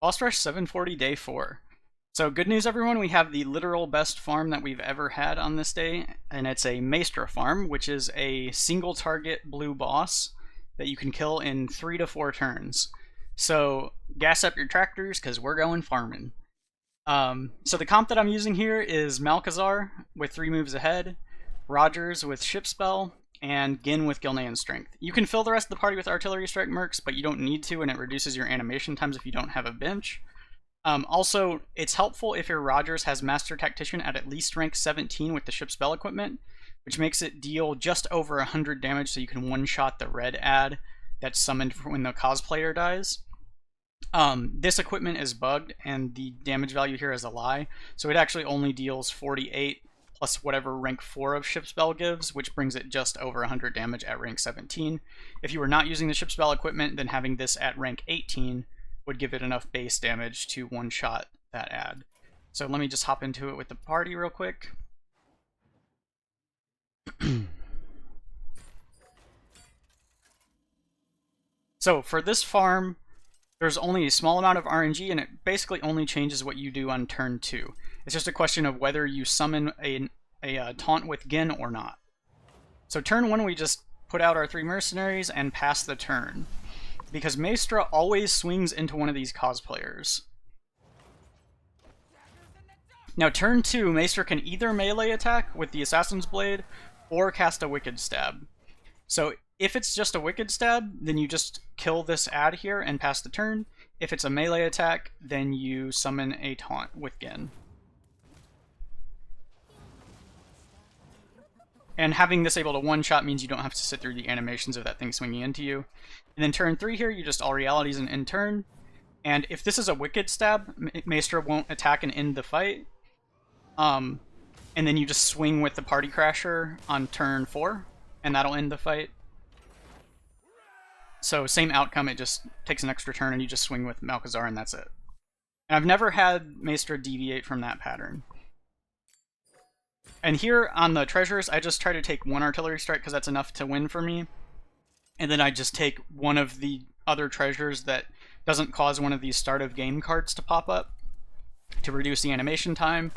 Boss Rush 740 Day 4. So good news everyone, we have the literal best farm that we've ever had on this day, and it's a Maestra farm, which is a single target blue boss that you can kill in 3 to 4 turns. So gas up your tractors, because we're going farming. So the comp that I'm using here is Malchezaar with 3 moves ahead, Rogers with Ship Spell, and Genn with Gilnean Strength. You can fill the rest of the party with Artillery Strike Mercs, but you don't need to, and it reduces your animation times if you don't have a bench. Also, it's helpful if your Rogers has Master Tactician at least rank 17 with the Ship Spell equipment, which makes it deal just over 100 damage, so you can one-shot the red ad that's summoned when the cosplayer dies. This equipment is bugged, and the damage value here is a lie, so it actually only deals 48 plus whatever rank 4 of Ship Spell gives, which brings it just over 100 damage at rank 17. If you were not using the Ship Spell equipment, then having this at rank 18 would give it enough base damage to one-shot that ad. So let me just hop into it with the party real quick. So for this farm, there's only a small amount of RNG, and it basically only changes what you do on turn 2. It's just a question of whether you summon a taunt with Genn or not. So turn 1, we just put out our 3 mercenaries and pass the turn, because Maestra always swings into one of these cosplayers. Now turn 2, Maestra can either melee attack with the Assassin's Blade or cast a Wicked Stab. So if it's just a Wicked Stab, then you just kill this ad here and pass the turn. If it's a melee attack, then you summon a taunt with Genn. And having this able to one-shot means you don't have to sit through the animations of that thing swinging into you. And then turn 3 here, you just all realities and end turn. And if this is a Wicked Stab, Maestra won't attack and end the fight. And then you just swing with the Party Crasher on turn 4, and that'll end the fight. So same outcome, it just takes an extra turn and you just swing with Malchezaar and that's it. And I've never had Maestra deviate from that pattern. And here on the treasures, I just try to take 1 artillery strike because that's enough to win for me. And then I just take one of the other treasures that doesn't cause one of these start of game cards to pop up to reduce the animation time.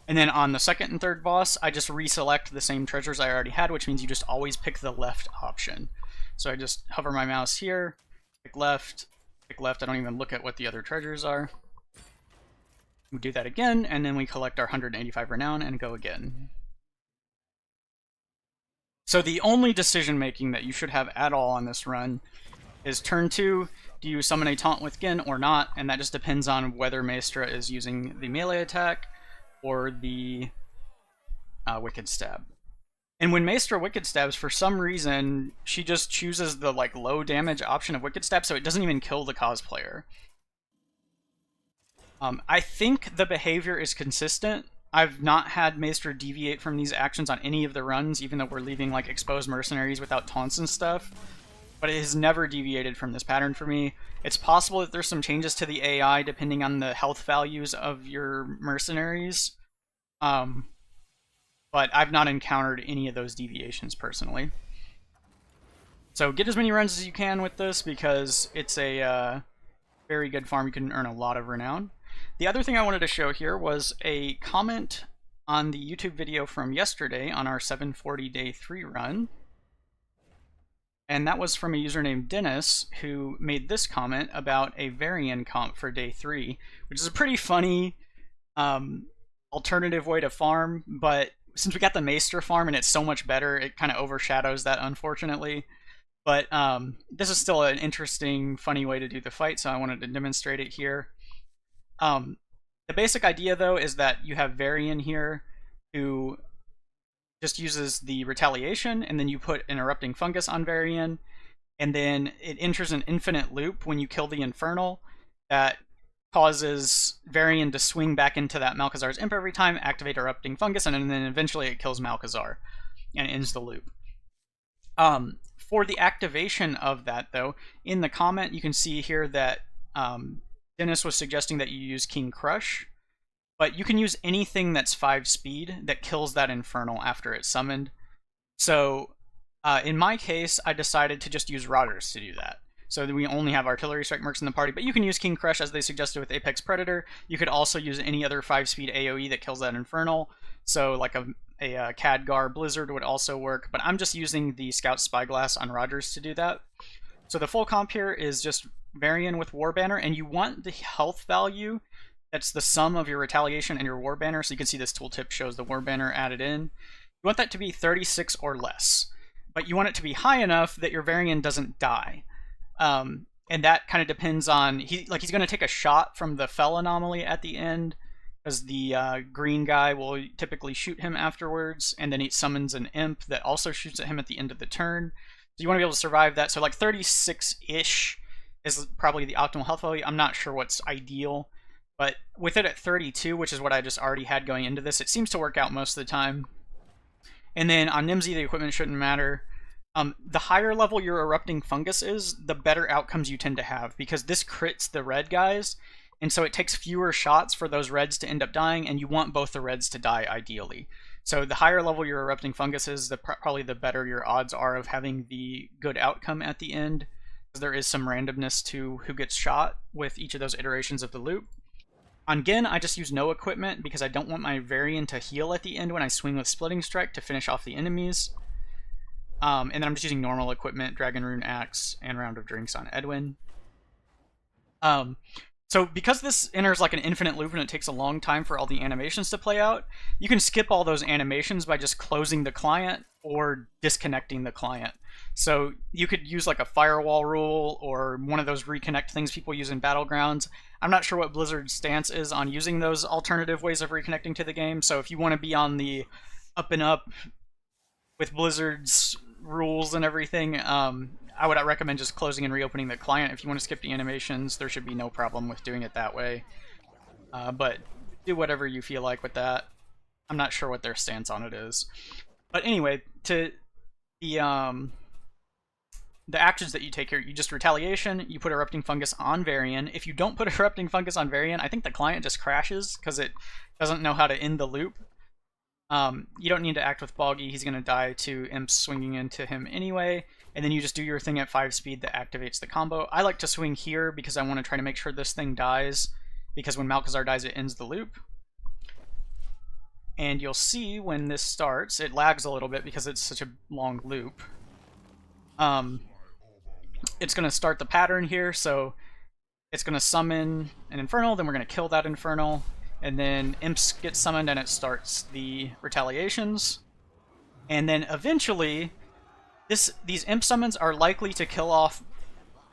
And then on the second and third boss, I just reselect the same treasures I already had, which means you just always pick the left option. So I just hover my mouse here, pick left, I don't even look at what the other treasures are. We do that again, and then we collect our 185 renown and go again. So the only decision making that you should have at all on this run is turn 2, do you summon a taunt with Genn or not, and that just depends on whether Maestra is using the melee attack or the Wicked Stab. And when Maestra Wicked Stabs, for some reason, she just chooses the low damage option of Wicked Stab, so it doesn't even kill the cosplayer. I think the behavior is consistent. I've not had Maestra deviate from these actions on any of the runs, even though we're leaving exposed mercenaries without taunts and stuff. But it has never deviated from this pattern for me. It's possible that there's some changes to the AI depending on the health values of your mercenaries. But I've not encountered any of those deviations personally. So get as many runs as you can with this because it's a very good farm. You can earn a lot of renown. The other thing I wanted to show here was a comment on the YouTube video from yesterday on our 740 Day 3 run. And that was from a user named Dennis, who made this comment about a Varian comp for Day 3, which is a pretty funny alternative way to farm, but since we got the Maestra farm and it's so much better, it kind of overshadows that, unfortunately. But this is still an interesting, funny way to do the fight, so I wanted to demonstrate it here. The basic idea, though, is that you have Varian here, who just uses the retaliation, and then you put an erupting fungus on Varian, and then it enters an infinite loop when you kill the Infernal that causes Varian to swing back into that Malchezaar's Imp every time, activate erupting fungus, and then eventually it kills Malchezaar and ends the loop. For the activation of that, though, in the comment you can see here that Dennis was suggesting that you use King Crush, but you can use anything that's 5 speed that kills that Infernal after it's summoned. So in my case, I decided to just use Rogers to do that. so that we only have artillery strike mercs in the party, but you can use King Crush as they suggested with Apex Predator. You could also use any other 5-speed AoE that kills that Infernal, so like a Khadgar Blizzard would also work, but I'm just using the Scout Spyglass on Rogers to do that. So the full comp here is just Varian with War Banner, and you want the health value that's the sum of your Retaliation and your War Banner, so you can see this tooltip shows the War Banner added in. You want that to be 36 or less, but you want it to be high enough that your Varian doesn't die. And that kind of depends on, he's going to take a shot from the Fell anomaly at the end, because the green guy will typically shoot him afterwards, and then he summons an imp that also shoots at him at the end of the turn. So you want to be able to survive that. So like 36-ish is probably the optimal health value. I'm not sure what's ideal, but with it at 32, which is what I just already had going into this, it seems to work out most of the time. And then on Nemsy, the equipment shouldn't matter. The higher level your erupting fungus is, the better outcomes you tend to have, because this crits the red guys, and so it takes fewer shots for those reds to end up dying, and you want both the reds to die ideally. So the higher level your erupting fungus is, probably the better your odds are of having the good outcome at the end, because there is some randomness to who gets shot with each of those iterations of the loop. On Genn, I just use no equipment because I don't want my Varian to heal at the end when I swing with Splitting Strike to finish off the enemies. And then I'm just using normal equipment, Dragon Rune Axe, and Round of Drinks on Edwin. So because this enters like an infinite loop and it takes a long time for all the animations to play out, you can skip all those animations by just closing the client or disconnecting the client. So you could use like a firewall rule or one of those reconnect things people use in Battlegrounds. I'm not sure what Blizzard's stance is on using those alternative ways of reconnecting to the game, so if you want to be on the up and up with Blizzard's rules and everything, I would recommend just closing and reopening the client. If you want to skip the animations, there should be no problem with doing it that way. But do whatever you feel like with that. I'm not sure what their stance on it is. But anyway, to the actions that you take here, you just Retaliation, you put Erupting Fungus on Varian. If you don't put Erupting Fungus on Varian, I think the client just crashes because it doesn't know how to end the loop. You don't need to act with Boggy, he's going to die to imps swinging into him anyway, and then you just do your thing at 5 speed that activates the combo. I like to swing here because I want to try to make sure this thing dies, because when Malchezaar dies it ends the loop. And you'll see when this starts, it lags a little bit because it's such a long loop. It's going to start the pattern here, so it's going to summon an Infernal, then we're going to kill that Infernal, and then imps get summoned and it starts the retaliations. And then eventually, these imp summons are likely to kill off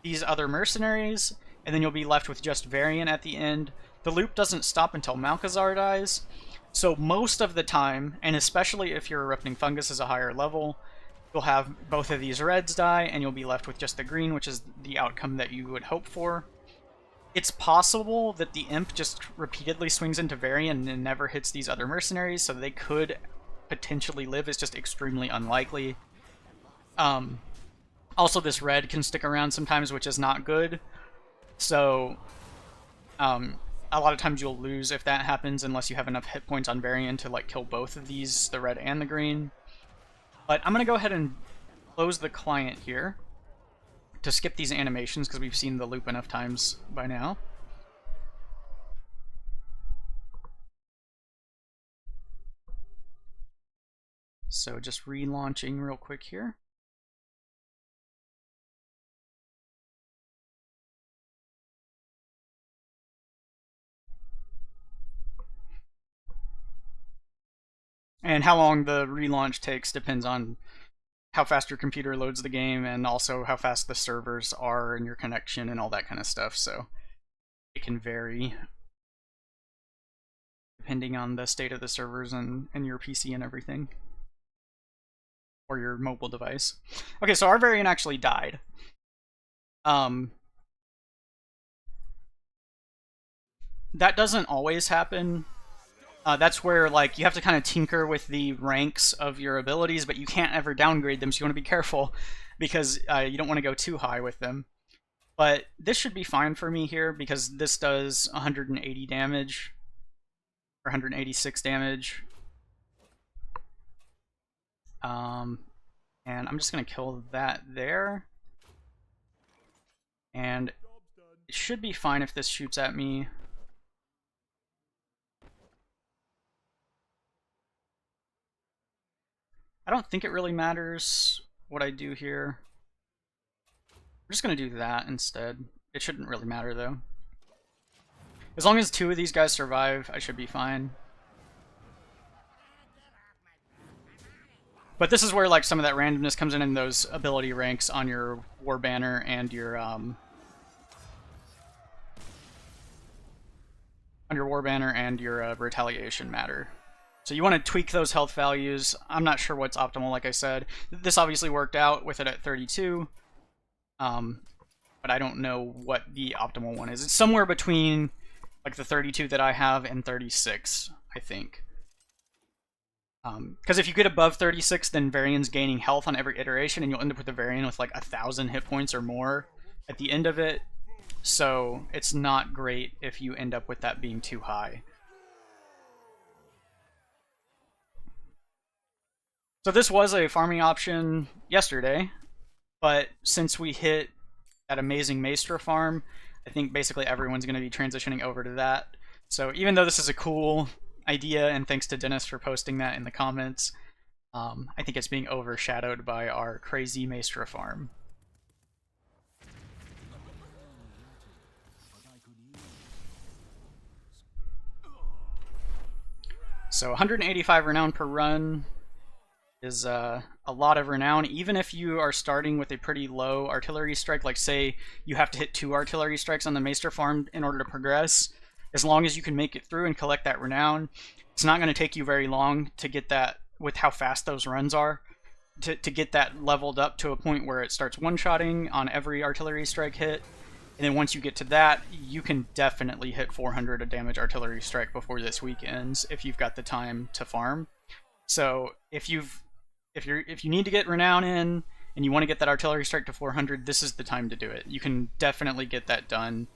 these other mercenaries, and then you'll be left with just Varian at the end. The loop doesn't stop until Malchezaar dies, so most of the time, and especially if your Erupting Fungus is a higher level, you'll have both of these reds die, and you'll be left with just the green, which is the outcome that you would hope for. It's possible that the imp just repeatedly swings into Varian and never hits these other mercenaries, so they could potentially live. It's just extremely unlikely. Also, this red can stick around sometimes, which is not good. So, a lot of times you'll lose if that happens, unless you have enough hit points on Varian to like kill both of these, the red and the green. But I'm going to go ahead and close the client here to skip these animations, because we've seen the loop enough times by now. So just relaunching real quick here. And how long the relaunch takes depends on how fast your computer loads the game, and also how fast the servers are and your connection and all that kind of stuff, so it can vary depending on the state of the servers and your PC and everything, or your mobile device. Okay, so our Varian actually died. That doesn't always happen. That's where like you have to kind of tinker with the ranks of your abilities, but you can't ever downgrade them, so you want to be careful, because you don't want to go too high with them. But this should be fine for me here, because this does 180 damage, or 186 damage. And I'm just going to kill that there. And it should be fine if this shoots at me. I don't think it really matters what I do here. I'm just going to do that instead. It shouldn't really matter, though. As long as 2 of these guys survive, I should be fine. But this is where like some of that randomness comes in those ability ranks on your War Banner and your Retaliation matter. So you want to tweak those health values. I'm not sure what's optimal, like I said. This obviously worked out with it at 32. But I don't know what the optimal one is. It's somewhere between like the 32 that I have and 36, I think. Because if you get above 36, then Varian's gaining health on every iteration, and you'll end up with a Varian with like 1,000 hit points or more at the end of it. So it's not great if you end up with that being too high. So this was a farming option yesterday, but since we hit that amazing Maestra farm, I think basically everyone's going to be transitioning over to that. So even though this is a cool idea, and thanks to Dennis for posting that in the comments, I think it's being overshadowed by our crazy Maestra farm. So 185 renown per run is a lot of renown, even if you are starting with a pretty low artillery strike. Like say you have to hit 2 artillery strikes on the Maestra farm in order to progress. As long as you can make it through and collect that renown, it's not going to take you very long to get that, with how fast those runs are, to get that leveled up to a point where it starts one-shotting on every artillery strike hit. And then once you get to that, you can definitely hit 400 a damage artillery strike before this week ends if you've got the time to farm. So if you need to get renown in and you want to get that artillery strike to 400, this is the time to do it. You can definitely get that done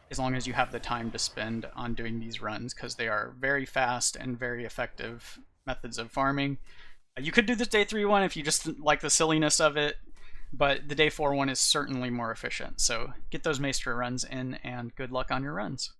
as long as you have the time to spend on doing these runs, because they are very fast and very effective methods of farming. You could do this day 3 one if you just like the silliness of it, but the day 4 one is certainly more efficient. So get those Maestra runs in, and good luck on your runs.